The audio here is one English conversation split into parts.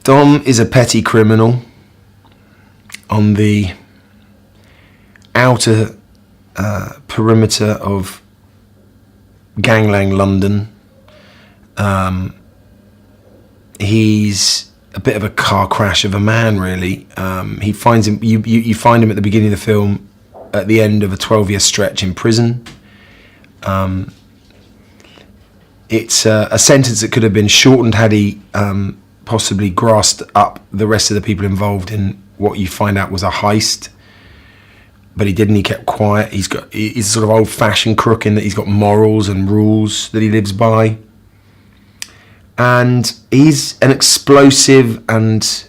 Dom is a petty criminal on the outer perimeter of gangland London. He's a bit of a car crash of a man, really. He finds him. You find him at the beginning of the film, at the end of a 12-year stretch in prison. It's a sentence that could have been shortened had he possibly grasped up the rest of the people involved in what you find out was a heist. But he didn't. He kept quiet. He's sort of old-fashioned crook in that he's got morals and rules that he lives by. And he's an explosive and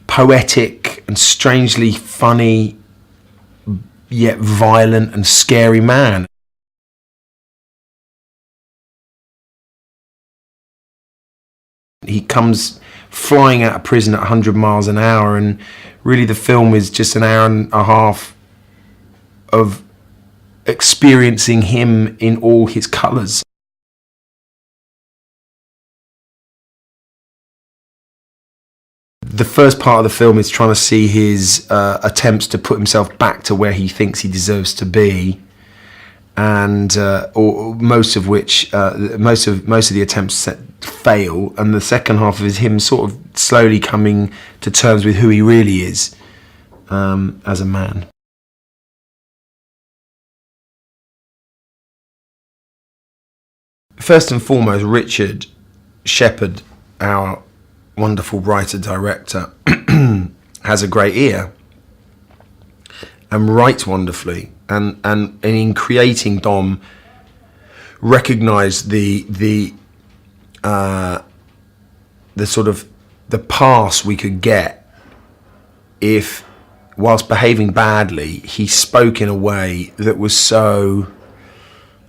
poetic and strangely funny, yet violent and scary man. He comes flying out of prison at 100 miles an hour, and really the film is just an hour and a half of experiencing him in all his colours. The first part of the film is trying to see his attempts to put himself back to where he thinks he deserves to be, and or most of the attempts fail. And the second half is him sort of slowly coming to terms with who he really is as a man. First and foremost, Richard Shepherd, our wonderful writer-director, has a great ear and writes wonderfully, and in creating Dom, recognised the sort of the pass we could get if, whilst behaving badly, he spoke in a way that was so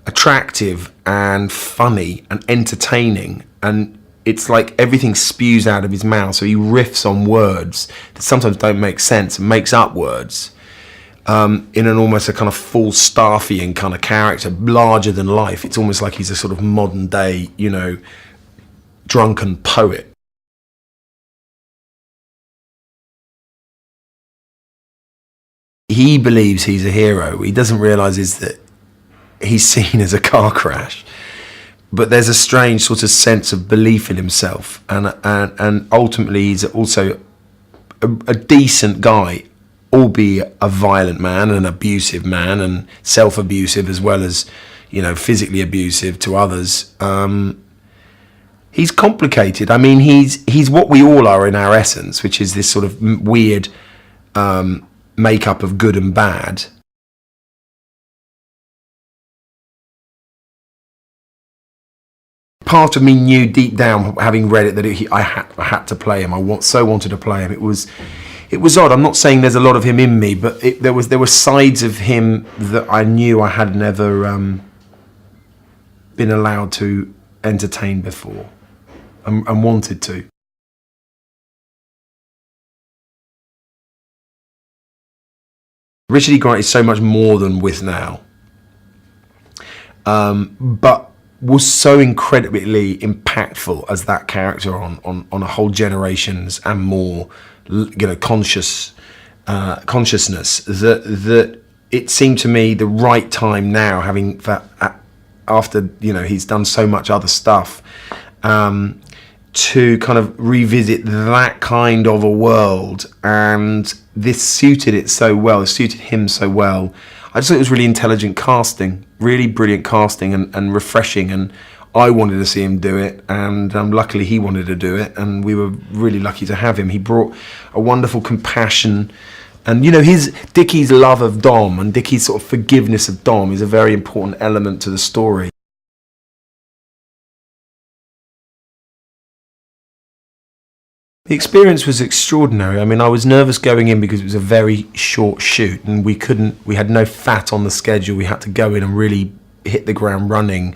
attractive and funny and entertaining, and it's like everything spews out of his mouth, so he riffs on words that sometimes don't make sense and makes up words in an almost a kind of Falstaffian kind of character, larger than life. It's almost like he's a sort of modern day, drunken poet. He believes he's a hero. What he doesn't realise is that he's seen as a car crash. But there's a strange sort of sense of belief in himself, and ultimately he's also a decent guy, albeit a violent man, an abusive man, and self-abusive as well as, physically abusive to others. He's complicated. I mean, he's what we all are in our essence, which is this sort of weird makeup of good and bad. Part of me knew deep down, having read it, that I had to play him. I so wanted to play him. It was odd. I'm not saying there's a lot of him in me, but there were sides of him that I knew I had never been allowed to entertain before, and wanted to. Richard E. Grant is so much more than Withnail, but was so incredibly impactful as that character on a whole generation's and more, consciousness, that it seemed to me the right time now, after he's done so much other stuff, to kind of revisit that kind of a world, and this suited it so well. It suited him so well. I just thought it was really intelligent casting, really brilliant casting, and refreshing, and I wanted to see him do it, and luckily he wanted to do it, and we were really lucky to have him. He brought a wonderful compassion, and Dickie's love of Dom and Dickie's sort of forgiveness of Dom is a very important element to the story. The experience was extraordinary. I mean, I was nervous going in because it was a very short shoot, and we had no fat on the schedule. We had to go in and really hit the ground running.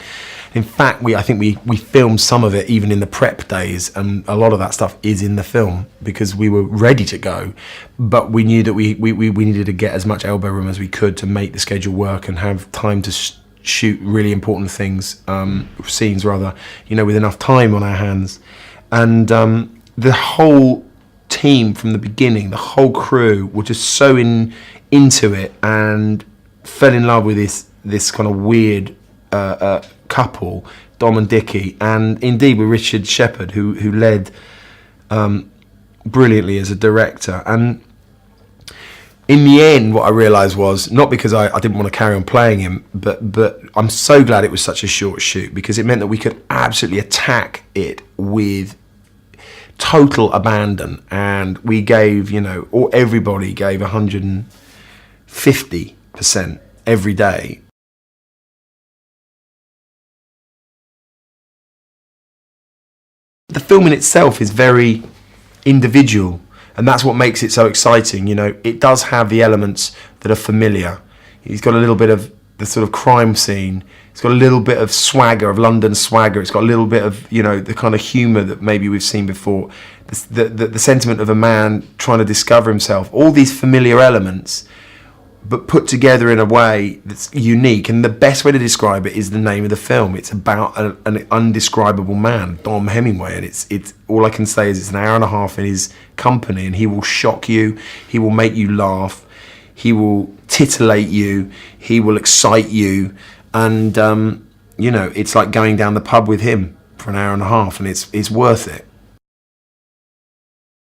In fact, I think we filmed some of it even in the prep days, and a lot of that stuff is in the film because we were ready to go, but we knew that we needed to get as much elbow room as we could to make the schedule work and have time to shoot really important things, scenes rather, with enough time on our hands. And the whole team from the beginning, the whole crew were just so into it and fell in love with this kind of weird couple, Dom and Dickie, and indeed with Richard Shepherd, who led brilliantly as a director. And in the end, what I realised was, not because I didn't want to carry on playing him, but I'm so glad it was such a short shoot, because it meant that we could absolutely attack it with total abandon, and we gave, or everybody gave 150% every day. The film in itself is very individual, and that's what makes it so exciting. It does have the elements that are familiar. He's got a little bit of the sort of crime scene. It's got a little bit of swagger, of London swagger. It's got a little bit of, the kind of humour that maybe we've seen before. The sentiment of a man trying to discover himself. All these familiar elements, but put together in a way that's unique. And the best way to describe it is the name of the film. It's about an undescribable man, Dom Hemingway, and it's all I can say is it's an hour and a half in his company, and he will shock you, he will make you laugh, he will titillate you, he will excite you, and it's like going down the pub with him for an hour and a half, and it's worth it.